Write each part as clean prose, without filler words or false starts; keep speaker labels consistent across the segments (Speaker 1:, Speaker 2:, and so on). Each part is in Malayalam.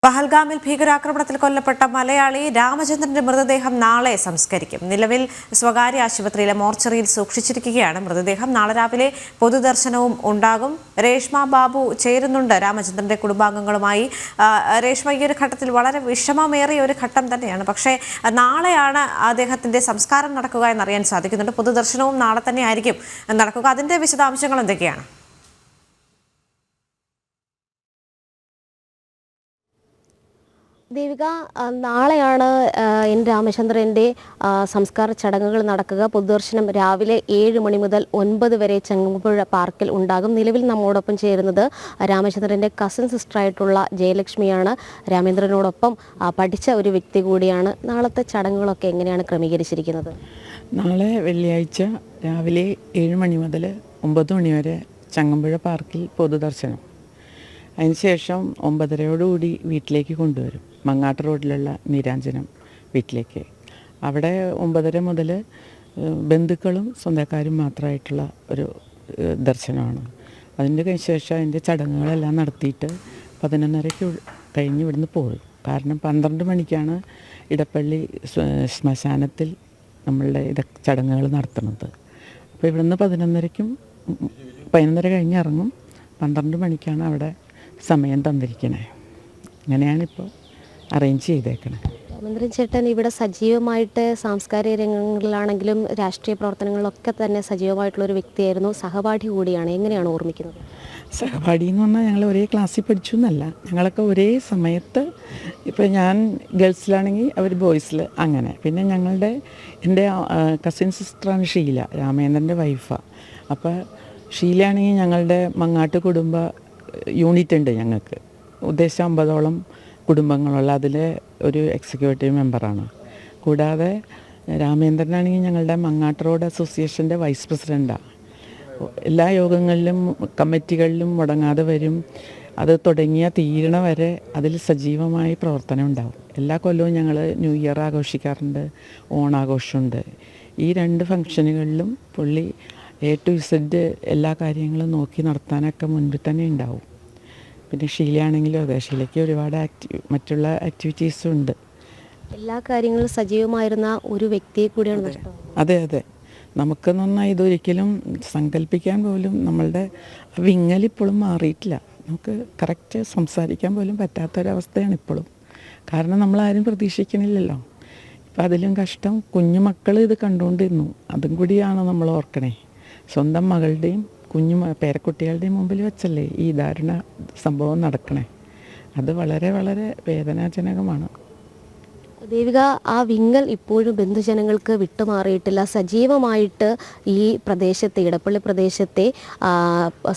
Speaker 1: പഹൽഗാമിൽ ഭീകരാക്രമണത്തിൽ കൊല്ലപ്പെട്ട മലയാളി രാമചന്ദ്രന്റെ മൃതദേഹം നാളെ സംസ്കരിക്കും. നിലവിൽ സ്വകാര്യ ആശുപത്രിയിലെ മോർച്ചറിയിൽ സൂക്ഷിച്ചിരിക്കുകയാണ് മൃതദേഹം. നാളെ രാവിലെ പൊതുദർശനവും ഉണ്ടാകും. രേഷ്മ ബാബു ചേരുന്നുണ്ട് രാമചന്ദ്രന്റെ കുടുംബാംഗങ്ങളുമായി. രേഷ്മ, ഈ ഒരു ഘട്ടത്തിൽ വളരെ വിഷമമേറിയ ഒരു ഘട്ടം തന്നെയാണ്. പക്ഷേ നാളെയാണ് അദ്ദേഹത്തിന്റെ സംസ്കാരം നടക്കുക എന്നറിയാൻ സാധിക്കുന്നുണ്ട്. പൊതുദർശനവും നാളെ തന്നെ ആയിരിക്കും നടക്കുക. അതിന്റെ വിശദാംശങ്ങൾ എന്തൊക്കെയാണ്?
Speaker 2: ദേവിക, നാളെയാണ് എൻ രാമചന്ദ്രൻ്റെ സംസ്കാര ചടങ്ങുകൾ നടക്കുക. പൊതുദർശനം രാവിലെ 7 മണി മുതൽ 9 വരെ ചങ്ങമ്പുഴ പാർക്കിൽ ഉണ്ടാകും. നിലവിൽ നമ്മോടൊപ്പം ചേരുന്നത് രാമചന്ദ്രൻ്റെ കസിൻ സിസ്റ്ററായിട്ടുള്ള ജയലക്ഷ്മിയാണ്. രാമചന്ദ്രനോടൊപ്പം പഠിച്ച ഒരു വ്യക്തി കൂടിയാണ്. നാളത്തെ ചടങ്ങുകളൊക്കെ എങ്ങനെയാണ് ക്രമീകരിച്ചിരിക്കുന്നത്?
Speaker 3: നാളെ വെള്ളിയാഴ്ച രാവിലെ 7 മണി മുതൽ 9 മണി വരെ ചങ്ങമ്പുഴ പാർക്കിൽ പൊതുദർശനം. അതിനുശേഷം 9:30 വീട്ടിലേക്ക് കൊണ്ടുവരും. മങ്ങാട്ട് റോഡിലുള്ള നീരാഞ്ജനം വീട്ടിലേക്ക്. അവിടെ 9:30 മുതൽ ബന്ധുക്കളും സ്വന്തക്കാരും മാത്രമായിട്ടുള്ള ഒരു ദർശനമാണ്. അതിൻ്റെ ശേഷം അതിൻ്റെ ചടങ്ങുകളെല്ലാം നടത്തിയിട്ട് 11:30 കഴിഞ്ഞ് ഇവിടുന്ന് പോകും. കാരണം 12 മണിക്കാണ് ഇടപ്പള്ളി ശ്മശാനത്തിൽ നമ്മളുടെ ചടങ്ങുകൾ നടത്തുന്നത്. അപ്പോൾ ഇവിടുന്ന് 11:30 കഴിഞ്ഞ് ഇറങ്ങും. 12 മണിക്കാണ് അവിടെ സമയം തന്നിരിക്കണേ. അങ്ങനെയാണിപ്പോൾ അറേഞ്ച് ചെയ്തേക്കണേ.
Speaker 2: രാമചന്ദ്രൻ ചേട്ടൻ ഇവിടെ സജീവമായിട്ട് സാംസ്കാരിക രംഗങ്ങളിലാണെങ്കിലും രാഷ്ട്രീയ പ്രവർത്തനങ്ങളിലൊക്കെ തന്നെ സജീവമായിട്ടുള്ളൊരു വ്യക്തിയായിരുന്നു. സഹപാഠി കൂടിയാണ്. എങ്ങനെയാണ് ഓർമ്മിക്കുന്നത്?
Speaker 3: സഹപാഠി എന്ന് പറഞ്ഞാൽ ഞങ്ങൾ ഒരേ ക്ലാസ്സിൽ പഠിച്ചു എന്നല്ല, ഞങ്ങളൊക്കെ ഒരേ സമയത്ത്, ഇപ്പോൾ ഞാൻ ഗേൾസിലാണെങ്കിൽ അവർ ബോയ്സിൽ, അങ്ങനെ. പിന്നെ എൻ്റെ കസിൻ സിസ്റ്ററാണ് ഷീല, രാമേന്ദ്രൻ്റെ വൈഫാണ്. അപ്പോൾ ഷീലയാണെങ്കിൽ ഞങ്ങളുടെ മങ്ങാട്ട് കുടുംബ യൂണിറ്റ് ഉണ്ട് ഞങ്ങൾക്ക്. ഉദ്ദേശം 50ഓളം കുടുംബങ്ങളുള്ള അതിലെ ഒരു എക്സിക്യൂട്ടീവ് മെമ്പറാണ്. കൂടാതെ രാമേന്ദ്രനാണെങ്കിൽ ഞങ്ങളുടെ മങ്ങാട്ട് റോഡ് അസോസിയേഷൻ്റെ വൈസ് പ്രസിഡൻ്റാണ്. എല്ലാ യോഗങ്ങളിലും കമ്മിറ്റികളിലും മുടങ്ങാതെ വരും. അത് തുടങ്ങിയ തീരണ വരെ അതിൽ സജീവമായി പ്രവർത്തനം ഉണ്ടാവും. എല്ലാ കൊല്ലവും ഞങ്ങൾ ന്യൂ ഇയർ ആഘോഷിക്കാറുണ്ട്, ഓണാഘോഷമുണ്ട്. ഈ 2 ഫംഗ്ഷനുകളിലും പുള്ളി A to Z എല്ലാ കാര്യങ്ങളും നോക്കി നടത്താനൊക്കെ മുൻപിൽ തന്നെ ഉണ്ടാവും. പിന്നെ ഷീലയാണെങ്കിലും അതെ, ഷീലയ്ക്ക് ഒരുപാട് മറ്റുള്ള ആക്ടിവിറ്റീസും ഉണ്ട്.
Speaker 2: എല്ലാ കാര്യങ്ങളും സജീവമായിരുന്ന ഒരു വ്യക്തിയെ കൂടിയാണ്.
Speaker 3: അതെ അതെ, നമുക്കെന്ന് പറഞ്ഞാൽ ഇതൊരിക്കലും സങ്കല്പിക്കാൻ പോലും നമ്മളുടെ വിങ്ങലിപ്പോഴും മാറിയിട്ടില്ല. നമുക്ക് കറക്റ്റ് സംസാരിക്കാൻ പോലും പറ്റാത്തൊരവസ്ഥയാണ് ഇപ്പോഴും. കാരണം നമ്മളാരും പ്രതീക്ഷിക്കണില്ലല്ലോ. ഇപ്പം അതിലും കഷ്ടം കുഞ്ഞുമക്കൾ ഇത് കണ്ടുകൊണ്ടിരുന്നു. അതും കൂടിയാണ് നമ്മൾ ഓർക്കണേ. സ്വന്തം മകളുടെയും പേരക്കുട്ടികളുടെയും മുമ്പിൽ വെച്ചല്ലേ ഈ ദാരുണ സംഭവം നടക്കണേ. അത് വളരെ വളരെ വേദനാജനകമാണ്.
Speaker 2: ദേവിക, ആ വിങ്ങൽ ഇപ്പോഴും ബന്ധുജനങ്ങൾക്ക് വിട്ടുമാറിയിട്ടില്ല. സജീവമായിട്ട് ഈ പ്രദേശത്തെ, ഇടപ്പള്ളി പ്രദേശത്തെ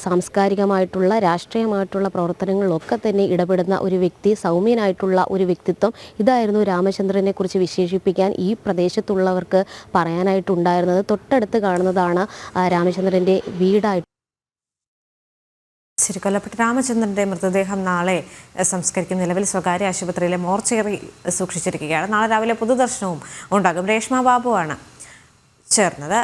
Speaker 2: സാംസ്കാരികമായിട്ടുള്ള രാഷ്ട്രീയമായിട്ടുള്ള പ്രവർത്തനങ്ങളിലൊക്കെ തന്നെ ഇടപെടുന്ന ഒരു വ്യക്തി, സൗമ്യനായിട്ടുള്ള ഒരു വ്യക്തിത്വം. ഇതായിരുന്നു രാമചന്ദ്രനെ കുറിച്ച് വിശേഷിപ്പിക്കാൻ ഈ പ്രദേശത്തുള്ളവർക്ക് പറയാനായിട്ടുണ്ടായിരുന്നത്. തൊട്ടടുത്ത് കാണുന്നതാണ് രാമചന്ദ്രൻ്റെ വീടായിട്ട്.
Speaker 1: കൊല്ലപ്പെട്ട രാമചന്ദ്രന്റെ മൃതദേഹം നാളെ സംസ്കരിക്കും. നിലവിൽ സ്വകാര്യ ആശുപത്രിയിലെ മോർച്ചറി സൂക്ഷിച്ചിരിക്കുകയാണ്. നാളെ രാവിലെ പൊതുദർശനവും ഉണ്ടാകും. രേഷ്മ ബാബുവാണ് ചേർന്നത്.